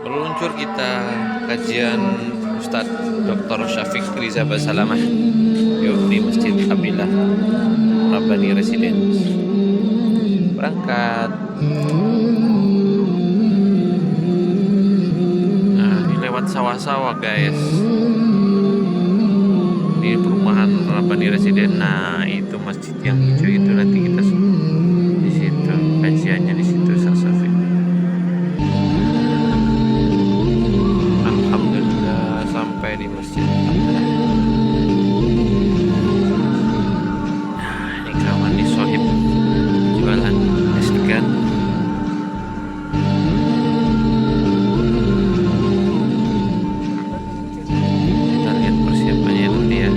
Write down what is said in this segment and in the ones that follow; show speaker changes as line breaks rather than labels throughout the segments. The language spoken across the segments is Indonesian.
Meluncur kita kajian Ustadz Dr. Syafiq Riza Basalamah yuk di Masjid Abdillah Rabbani Residence. Berangkat. Nah, ini lewat sawah-sawah guys. Ini perumahan Rabbani Residence. Nah, itu masjid yang hijau itu nanti kita di situ kajiannya di situ Ustadz Syafiq. Alhamdulillah sampai di Masjid Abdillah. Nah, ini kawan di Sohib jualan es degan. Kita lihat persiapannya nanti ya.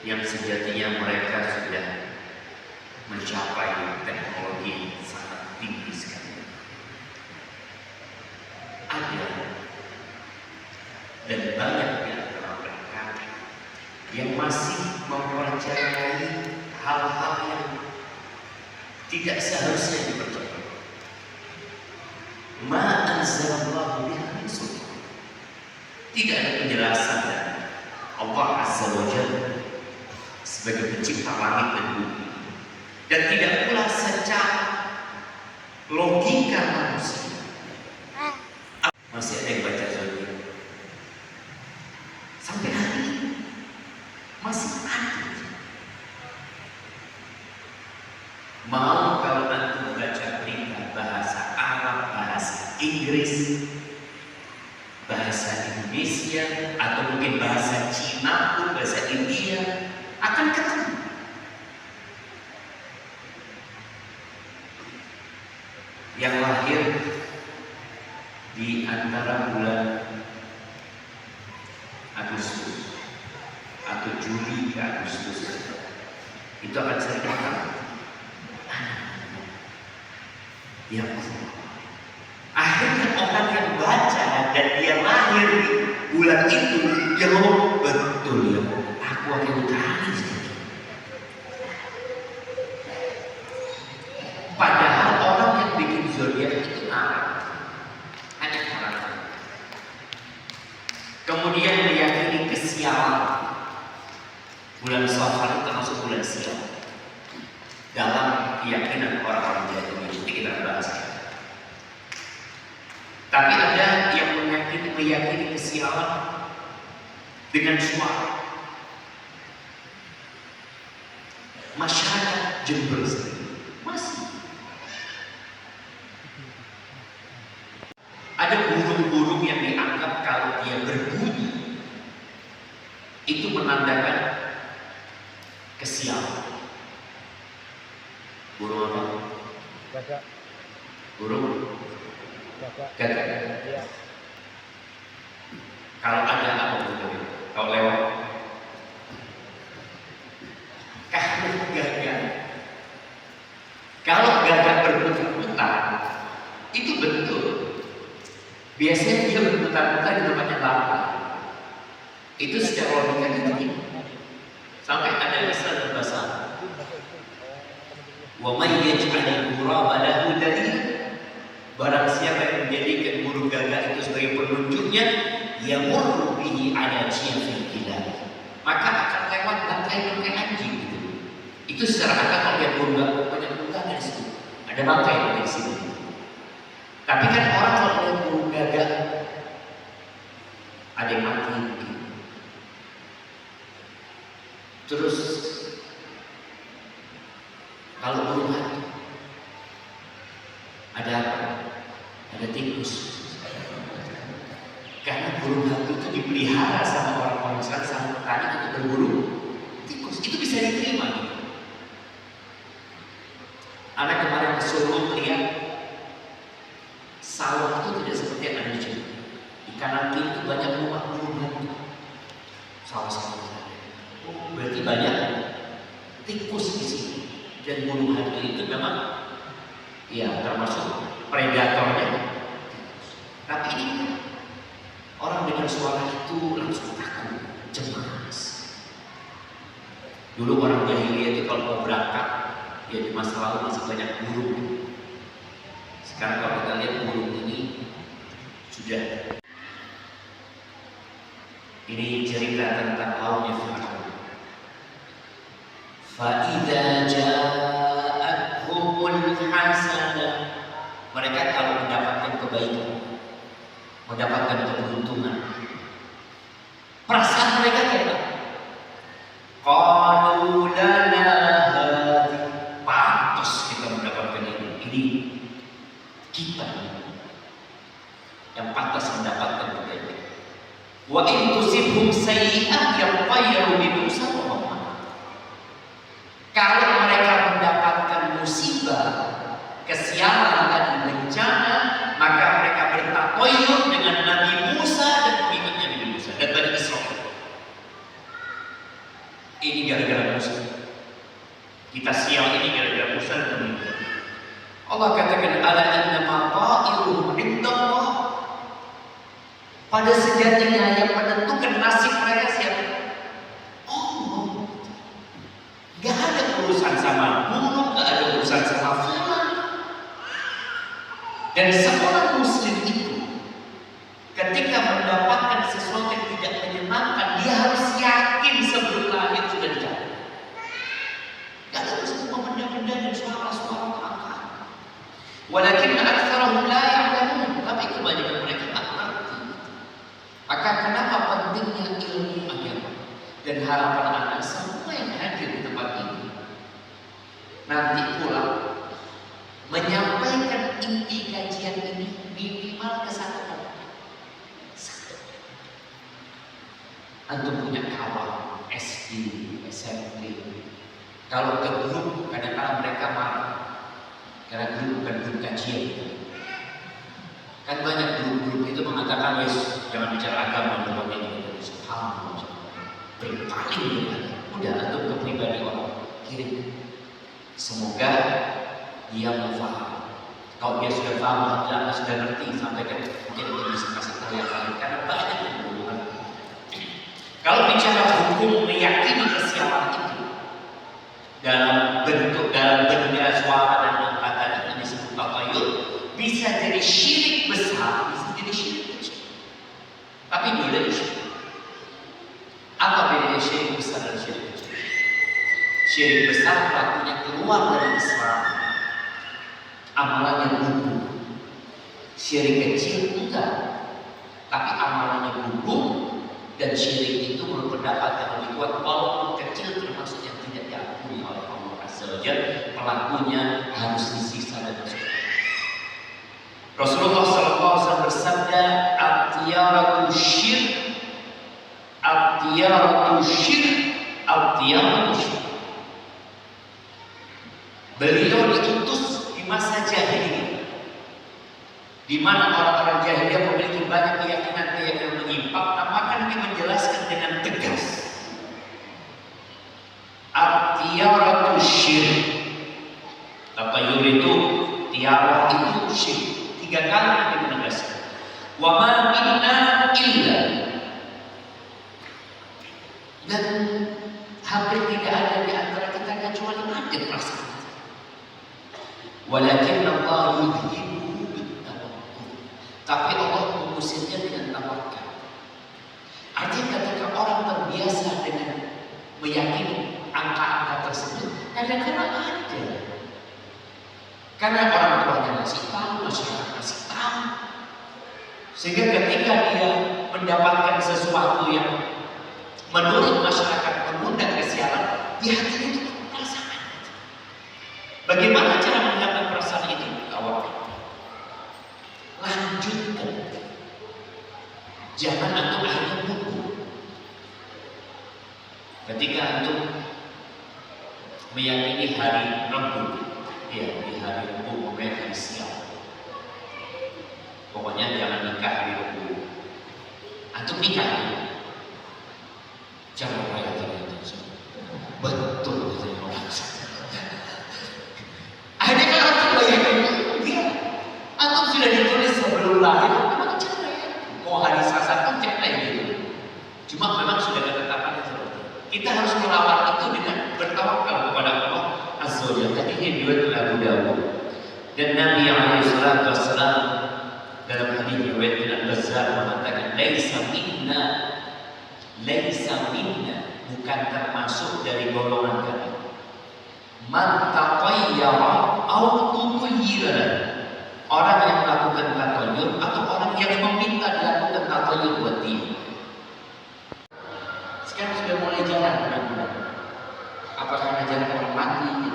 Yang sejatinya mereka sudah mencapai teknologi sangat tinggi sekali. Ada dan banyak di antara mereka yang masih mempercayai hal-hal yang tidak seharusnya dipercayai. Ma anzalallahu biha min sultan. Tidak ada penjelasan dari Allah Azza wa Jalla sebagai pencipta langit dan bumi, dan tidak pula secara logika manusia. Masih ada yang baca zodiak sampai hari ini, masih ada. Mau kalau antum baca berita bahasa Arab, bahasa Inggris, bahasa Indonesia, atau mungkin bahasa Cina pun, bahasa India, akan ketemu. Yang lahir di antara bulan Agustus atau Juli ke Agustus itu akan sering datang. Ya Allah. Akhirnya orang yang baca dan dia lahir di bulan itu, dia ngomong betul ya, aku akan utari. Padahal orang yang bikin zodiak itu hanya karakter. Kemudian meyakini kesialan. Bulan Safar itu termasuk bulan sial dalam keyakinan orang-orang Jahiliyah. Ini kita bahas. Tapi ada yang meyakini kesialan dengan suara. Masyarakat Jember sendiri masih ada burung-burung yang dianggap kalau dia berbunyi itu menandakan kesialan. Burung apa?
Gagak.
Burung
Gagak.
gagak.
Iya.
Kalau ada apa burung? Kalau lewat kalau gagak berputar-putar itu betul. Biasanya dia berputar-putar di tempatnya lapar. Itu secara logika gitu. Sampai ada istilah bahasa wa may yaj'alil ghuraba lahu dalila. Barang siapa yang menjadikan burung gagak itu sebagai penunjuknya, yamurru bihi ala jiyafil kilab, maka akan lewat bangkai-bangkai anjing gitu. Itu secara akal kalau lihat burung gagak banyak dari situ. Ada bangkai di sini. Tapi kan orang kalau lihat burung gagak Terus kalau burung hantu ada apa? Ada tikus. Karena burung hantu itu dipelihara sama orang-orang sama petani untuk berburu tikus. Itu bisa diterima gitu. Anak kemarin ke Solo lihat sawah itu tidak seperti yang ada di sini. Di kanan kiri itu banyak rumah burung hantu. Sawah-sawah. Oh, berarti banyak tikus di sini. Dan burung hantu itu memang ya termasuk predatornya. Tapi ini orang dengan suara itu langsung takut, cemas. Dulu orang jahiliyah itu kalau mau berangkat, ya di masa lalu masih banyak burung. Sekarang kalau kita lihat burung ini sudah. Ini cerita tentang kaumnya Fir'aun. Fa'idha ja'athumul hasanah. Mereka kalau mendapatkan kebaikan, mendapatkan keberuntungan, perasaan mereka kayak apa? Qalu lana hadhi, pantas kita mendapatkan ini. Ini kita yang pantas mendapatkan kebaikan. Wa in tusibhum sayyi'ah yatayyaru bi Musa wa Muhammad. Kalau mereka mendapatkan musibah, kesialan dan bencana, maka mereka bertatoyur dengan Nabi Musa dan pengikutnya Nabi Musa dan Bani Israil. Ini gara-gara Musa. Kita sial ini gara-gara Musa dan pengikutnya. Allah katakan ala innama ta'iruhum indallah. Pada sejatinya yang menentukan nasib mereka siapa? Allah. Gak ada urusan sama burung, gak ada urusan sama fulan. Dan seorang muslim itu ketika mendapatkan sesuatu yang tidak menyenangkan, dia harus yakin sebelum lahir sudah dicapai. Gak ada urusan sama benda-benda dan suara-suara terangkat. Walakin aktsarahum la ya'lamun, tapi kebanyakan mereka tak mengerti. Maka kenapa pentingnya ilmu agama dan harapan anak semua yang hadir di tempat ini nanti pulang menyampaikan inti kajian ini minimal ke satu orang. Antum punya kawan SD, SMP. Kalau ke grup, kadang-kadang mereka marah karena grup bukan grup kajian. Kan banyak grup-grup itu mengatakan wes jangan bicara agama dalam ini. Subhanallah. Berpaling udah antum ke pribadi orang kirim. Semoga dia mau paham. Kalau dia sudah paham, dia sudah ngerti, sampaikan mungkin dia bisa kasih tahu yang lain. Karena banyak yang berhubungan. Kalau bicara hukum meyakini kesiapan itu dalam bentuk dalam benda suara dan angkatan itu disebut tatayur, bisa jadi syirik besar, bisa jadi syirik kecil. Tapi dua syirik. Apa bedanya syirik besar dan syirik kecil? Syirik besar pelakunya keluar dari Islam, amalannya gugur. Syirik kecil enggak, tapi amalannya gugur dan syirik itu menurut pendapat yang lebih kuat walaupun kecil termasuk yang tidak diampuni oleh Allah Azza wa Jalla, pelakunya harus disiksa dan masuk. Rasulullah SAW bersabda, "At-tiyaratu syirk, at-tiyaratu syirk, at-tiyaratu syirk." Beliau diutus di masa jahiliyah, di mana orang-orang jahiliyah memiliki banyak keyakinan-keyakinan menyimpang, maka dia menjelaskan dengan tegas. At-tiyaratu syirk. Tatayur itu, tiara itu syirk. 3 kali dia menegaskan. Wa ma minna illa. Dan hampir tidak ada di antara kita kecuali ada perasaan. Walakin Allah yudhibuhu bit-tawakkul. Tapi Allah mengusirnya dengan tawakal. Artinya ketika orang terbiasa dengan meyakini angka-angka tersebut, kadang-kadang ada. Karena orang tuanya masih tahu, masyarakat masih tahu. Sehingga ketika dia mendapatkan sesuatu yang menurut masyarakat mengundang kesimpulan siaran, di hatinya itu perasaan. Bagaimana cara menghilangkan perasaan itu? Awal, lanjutkan. Jangan antum akhirnya buntu. Ketika antum meyakini hari Rabu, ya di hari Rabu hari siang. Pokoknya jangan nikah hari Rabu. Antum nikah. Jangan raya itu. Betul katanya orang. Akhirnya kan antum bayangin, dia antum sudah ditulis sebelum lahir, memang cerai. Mau hari Selasa pun cerai gitu. Cuma memang sudah ketetapannya seperti itu. Kita harus melawan itu dengan bertawakal kepada Allah Azza wa Jalla. Tadi ini riwayat Abu Dawud. Dan Nabi alaihi salatu wassalam dalam hadis riwayat Al-Bazzar mengatakan laisa minna, bukan termasuk dari golongan kami. Man taqayyara aw tuqayyira, orang yang melakukan taqayyur atau orang yang meminta dilakukan taqayyur buat dia. Sekarang sudah mulai jalan benar-benar. Apakah ngajaran orang mati ini?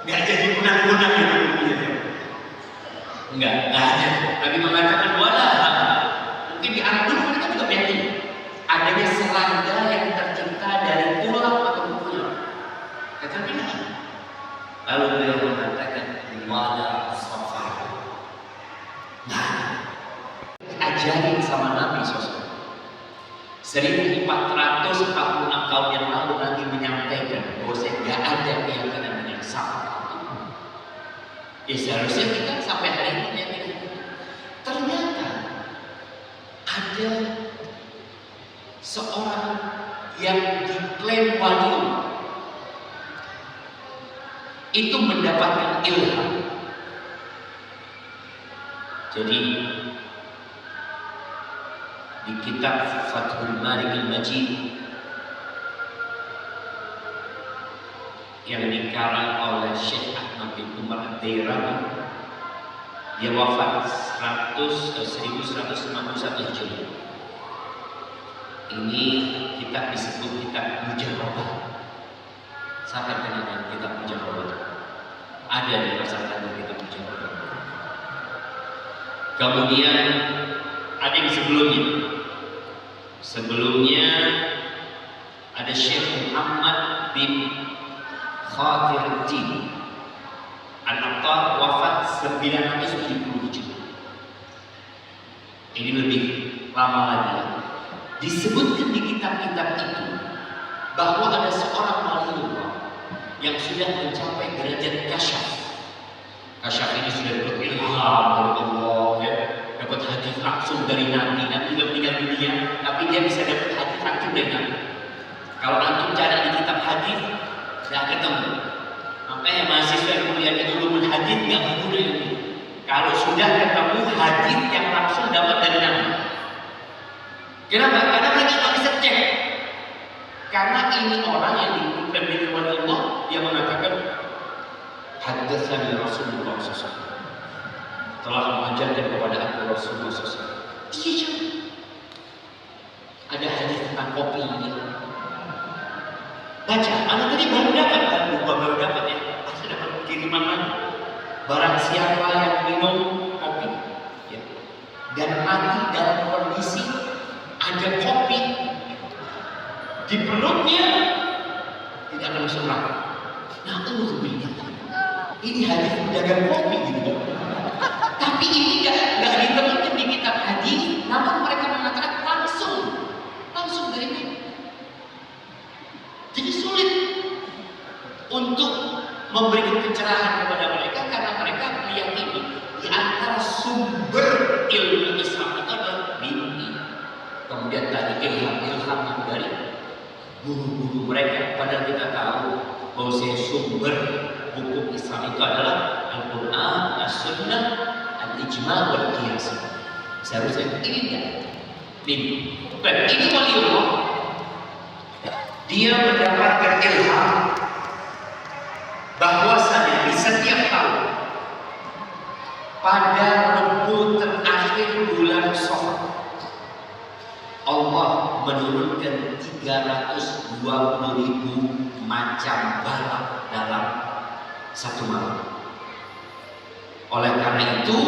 Nggak jadi gunang-gunang gitu. Enggak ada. Nabi mengatakan wala. Mungkin di Arab dulu mereka juga meyakini adanya serangga yang tercipta dari tulang atau kulit. Kata bilang. Lalu beliau mengatakan wala safar. Nah, ajarin sama Nabi SAW. 1446 tahun yang lalu Nabi menyampaikan bahwa tidak ada keyakinan yang sama. Ya seharusnya kita sampai hari ini meyakini. Ternyata ada seorang yang diklaim wali itu mendapatkan ilham. Jadi di kitab Fathul Malik Al-Majid yang dikarang oleh Syekh Ahmad bin Umar Ad-Dairami, dia wafat 1151 Hijriah. Ini kitab disebut kitab Mujarrabah. Siapa kenal dengan kitab Mujarrabah? Ada di pasaran kitab Mujarrabah. Kemudian ada yang sebelumnya. Sebelumnya ada Syekh Muhammad bin Khatiruddin Al-Attar, wafat 970 Hijriah. Ini lebih lama lagi. Disebutkan di kitab-kitab itu bahwa ada seorang waliullah yang sudah mencapai derajat kasyaf. Kasyaf ini sudah dapat ilham dari Allah, ya, dapat hadis langsung dari Nabi. Nabi sudah meninggal dunia, tapi dia bisa dapat hadis langsung dari Nabi. Kalau antum cari di kitab hadis, tidak ketemu. Makanya mahasiswa yang kuliah di ulumul hadis nggak mudah ini. Kalau sudah ketemu hadis yang langsung dapat dari Nabi. Kenapa? Karena mereka nggak bisa cek. Karena ini orang yang diikuti dari Allah, dia mengatakan hadatsani Rasulullah SAW, telah mengajarkan kepada aku Rasulullah SAW. Iya, ada hadis tentang kopi ini. Baca, anak tadi baru dapat ya, pasti dapat kiriman lagi. Barang siapa yang minum kopi, ya, dan mati dalam kondisi ada kopi di perutnya, tidak akan masuk neraka. Nah, ini hadis pedagang kopi gitu. Tapi ini nggak ditemukan di kitab hadis, namun mereka mengatakan langsung dari ini. Jadi sulit untuk memberikan pencerahan kepada mereka karena mereka meyakini di antara sumber ilmu Islam itu adalah mimpi. Kemudian tadi ilham yang dari guru-guru mereka. Padahal kita tahu bahwa sumber hukum Islam itu adalah Al-Quran, As-Sunnah, Al-Ijma' wal Qiyas. Seharusnya ini enggak mimpi. Dan ini waliullah, dia mendapatkan ilham bahwasanya di setiap tahun pada Rabu terakhir bulan Safar Allah menurunkan 320.000 macam balap dalam satu malam. Oleh karena itu,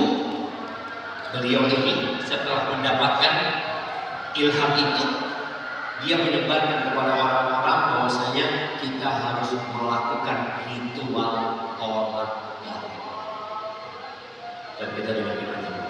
beliau ini setelah mendapatkan ilham itu, dia menyebarkan kepada orang-orang bahwasanya kita harus melakukan ritual tolak darah. Dan kita dibagi nanti.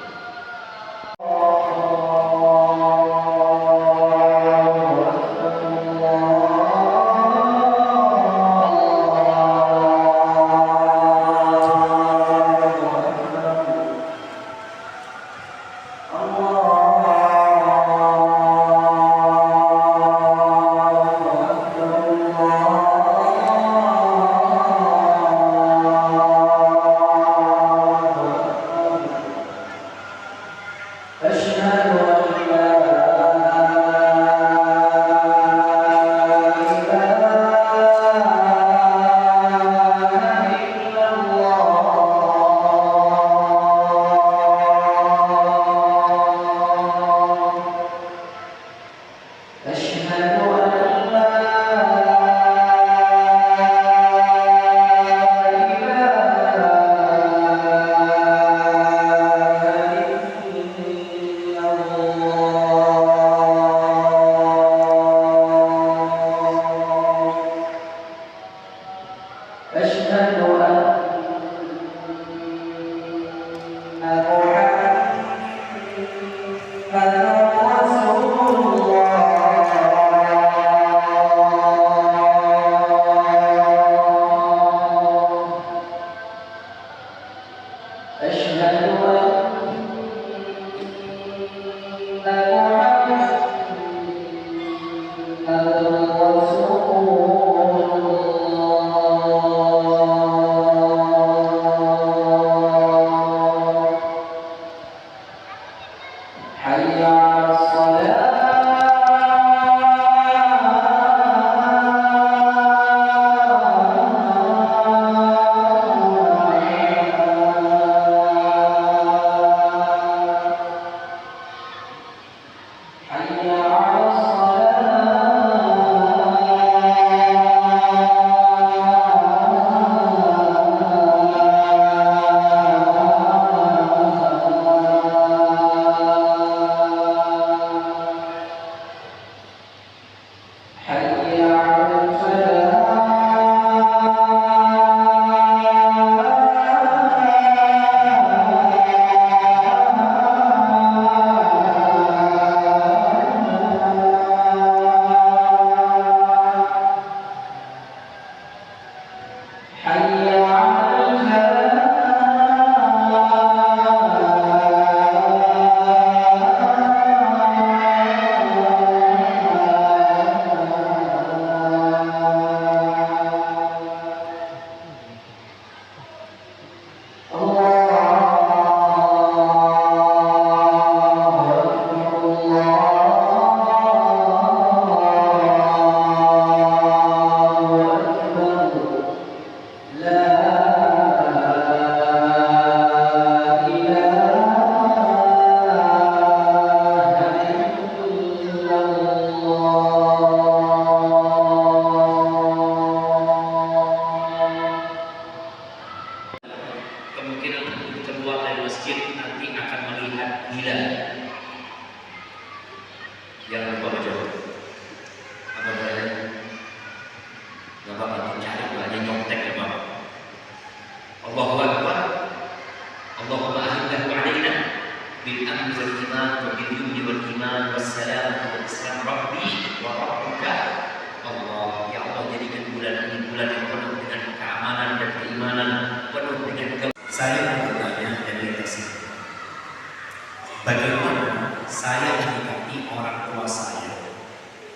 Bagaimana saya menyikapi orang tua saya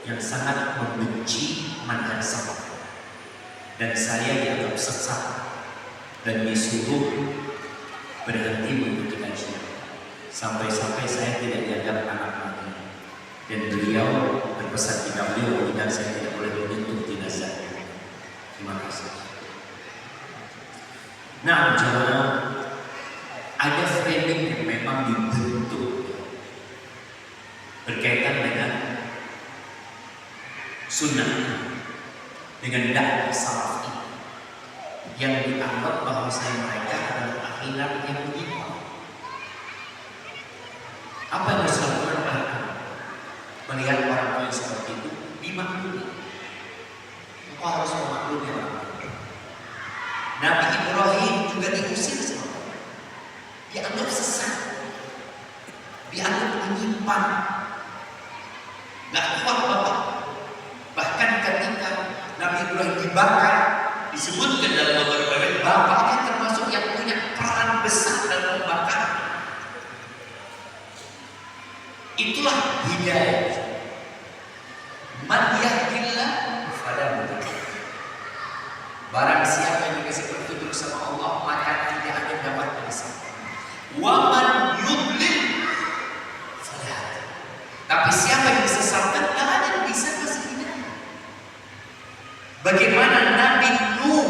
yang sangat membenci manhaj salaf dan saya dianggap sesat dan disuruh berhenti mengikuti kajian sampai-sampai saya tidak dianggap anak lagi dan beliau berpesan kepada beliau dan saya tidak boleh menyentuh jenazahnya. Terima kasih. Nah, jemaah, ada framing yang memang dibentuk berkaitan dengan sunnah dengan dakwah salaf ini yang dianggap bahwasanya mereka adalah akhirat yang menyimpang. Apa yang harus dilakukan anak melihat orang tua yang seperti itu? Dimaklumi. Engkau harus memaklumi orang tua. Nabi Ibrahim juga diusir sama orang. Dianggap sesat, dianggap menyimpang, nggak kuat bapak. Bahkan ketika Nabi Ibrahim dibakar, disebutkan dalam beberapa ayat bapaknya termasuk yang punya peran besar dalam pembakaran. Itulah hidayah. Man yahdillah fala mudhill. Barang siapa yang dikasih petunjuk sama Allah, maka tidak ada yang dapat menyesatkan. Wa man yudlil fala hadi. Tapi siapa yang disesatkan, tidak ada yang bisa kasih hidayah. Bagaimana Nabi Nuh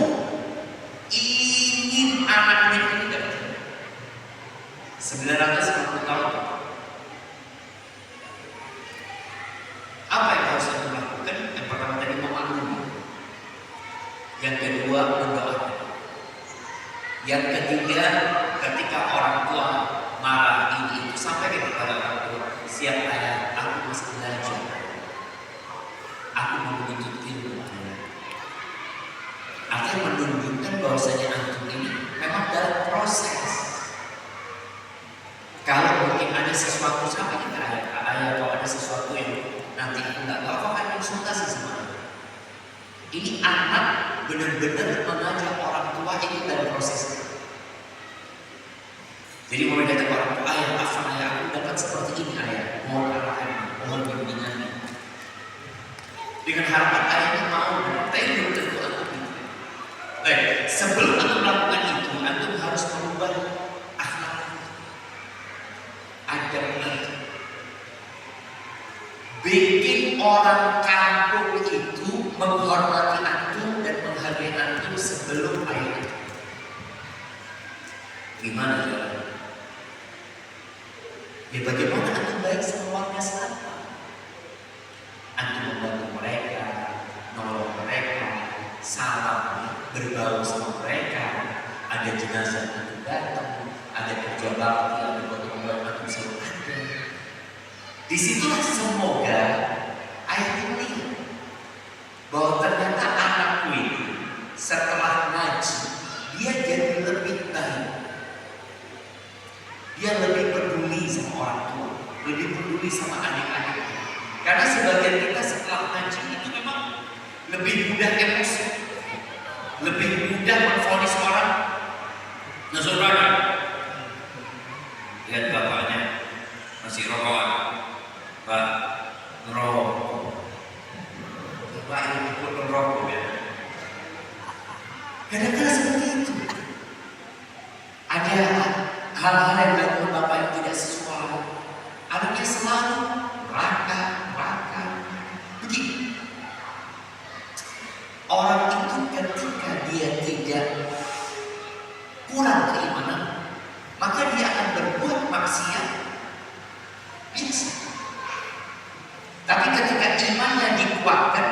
ingin anaknya ini dapat 950 tahun. Apa yang harus kita lakukan? Yang pertama tadi memaklumi. Yang kedua mendoakan. Yang ketiga ketika orang tua marah ini itu sampai kepada orang tua, siap ayah, aku masih belajar. Aku mau menuntut ilmu. Artinya menunjukkan bahwasanya antum ini memang dalam proses. Kalau mungkin ada sesuatu sama kita ayah, kalau ada sesuatu yang nanti enggak tahu akan konsultasi sama ayah. Ini anak benar-benar mengajak orang tua itu dalam proses. Jadi mau datang orang tua, ayah maafkan ayah, aku dapat seperti ini ayah, mohon arahan, mohon bimbingan. Dengan harapan ayahnya mau, tapi belum tentu antum. Baik, sebelum antum melakukan itu, antum harus merubah akhlak, ajar itu. Bikin orang kampung itu menghormati antum dan menghargai antum sebelum ayah. Gimana ya? Ya bagaimana antum baik sama warga setempat? Antum membantu mereka, nolong mereka, salam, berbau sama mereka. Ada jenazah antum datang, ada kerja bakti, ada gotong-gotong antum selalu ada. Disitulah semoga ayah melihat bahwa ternyata anakku ini setelah ngaji dia jadi lebih baik. Dia lebih peduli sama orang tua, lebih peduli sama adik-adik. Karena sebagian kita setelah ngaji itu memang lebih mudah emosi, lebih mudah memvonis orang. Nah saudara, lihat bapaknya masih rokokan, Pak ngerokok, Pak ini ikut ngerokok ya. Kadang-kadang seperti itu. Ada hal-hal yang dilakukan bapak yang tidak sesuai, anaknya selalu raka. Begini, orang itu ketika dia tidak kurang keimanan, maka dia akan berbuat maksiat biasa. Tapi ketika imannya dikuatkan,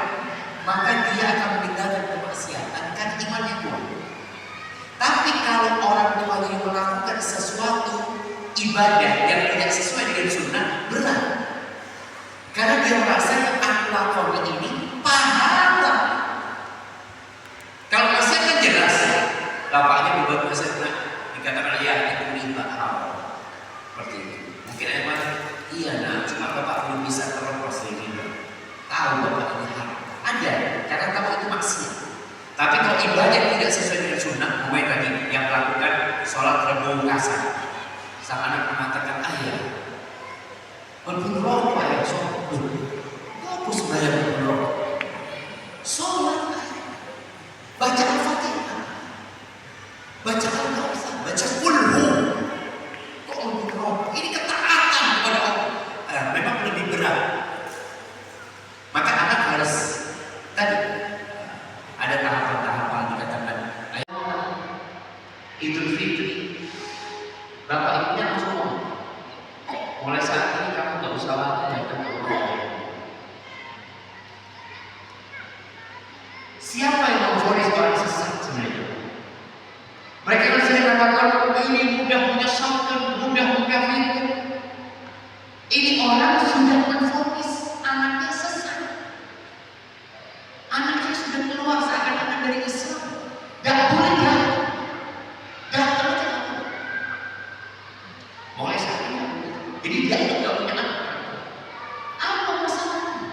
maka dia akan meninggalkan kemaksiatan karena imannya kuat. Tapi kalau orang tuanya melakukan sesuatu ibadah yang tidak sesuai dengan sunnah, berat. Karena dia merasa yang aku lakukan ini pahala. Kalau maksiat kan jelas, bapaknya berbuat maksiat, dikatakan ya itu riba haram. Seperti itu. Mungkin ayah iya nah, cuma bapak belum bisa terlepas dari riba. Tahu bapak ini haram. Ada, karena tahu itu maksiat. Tapi kalau ibadah tidak sesuai dengan sunnah, mulai tadi yang melakukan sholat rebung kasar, sang anak mengatakan ayah, walaupun rokok ayah sholat, hapus bayar walaupun rokok, sholat baca al-fatihah, baca al-kawthar, baca kulhu, kok walaupun rokok, ini ketaatan kepada Allah. Memang lebih berat. Maka anak harus tadi ada tahapan-tahapan dikatakan Idul Fitri, bapak ibunya langsung ngomong, mulai saat ini kamu gak usah lagi datang ke rumah.
Ini orang sudah menfonis anaknya sesat. Anaknya sudah keluar seakan-akan dari Islam. Gak boleh datang aja. Mulai saat ini. Jadi dia itu gak punya anak. Apa masalahnya?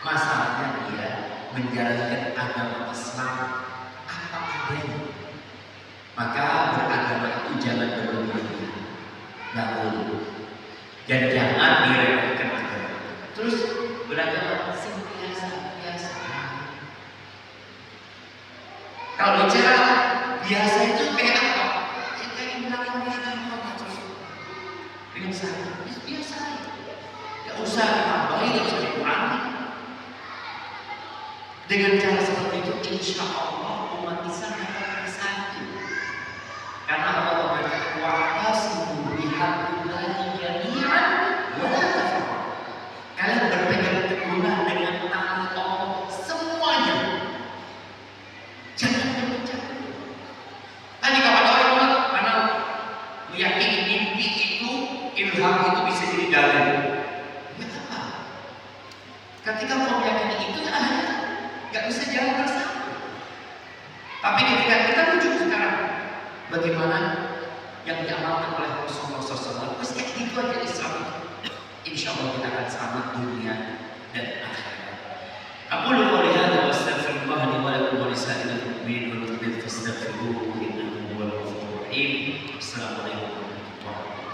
Masalahnya dia menjalankan agama Islam apa adanya. Maka beragama itu jangan berlebihan. Gak boleh. Dan jangan diremehkan agama. Terus beragama biasa. Kalau bicara biasa itu kayak apa? Ya kayak bilang terus dengan saya biasa. Gak usah ditambahin, gak usah dikurangi. Dengan cara seperti itu, insya Allah umat Islam akan bersatu. Karena Allah berkata, wa'tasimu bihablillahi jami'an wa la tafarraqu. Kalian berpegang teguhlah dengan tali Allah semuanya. Jangan berpecah. Tadi kepada orang karena meyakini mimpi itu, ilham itu bisa jadi dalil. Ya apa? Ketika kau meyakini itu, ya akhirnya nggak bisa jalan bersama. Tapi ketika kita rujuk sekarang, bagaimana yang diamalkan oleh Rasulullah SAW, terus kayak gitu aja Islam itu. Insya Allah kita akan selamat dunia dan akhirat. Aku lupa lihat wa astaghfirullah li wa lakum wa lisa'il mu'minin wa mu'minat fastaghfiruhu innahu huwal ghafurur rahim. Assalamualaikum warahmatullahi wabarakatuh.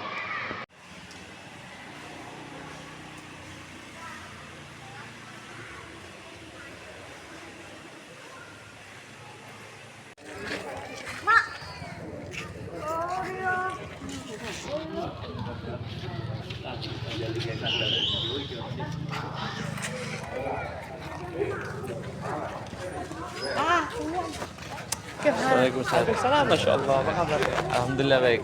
Waalaikumsalam. Masya Allah. Apa kabar? Alhamdulillah baik.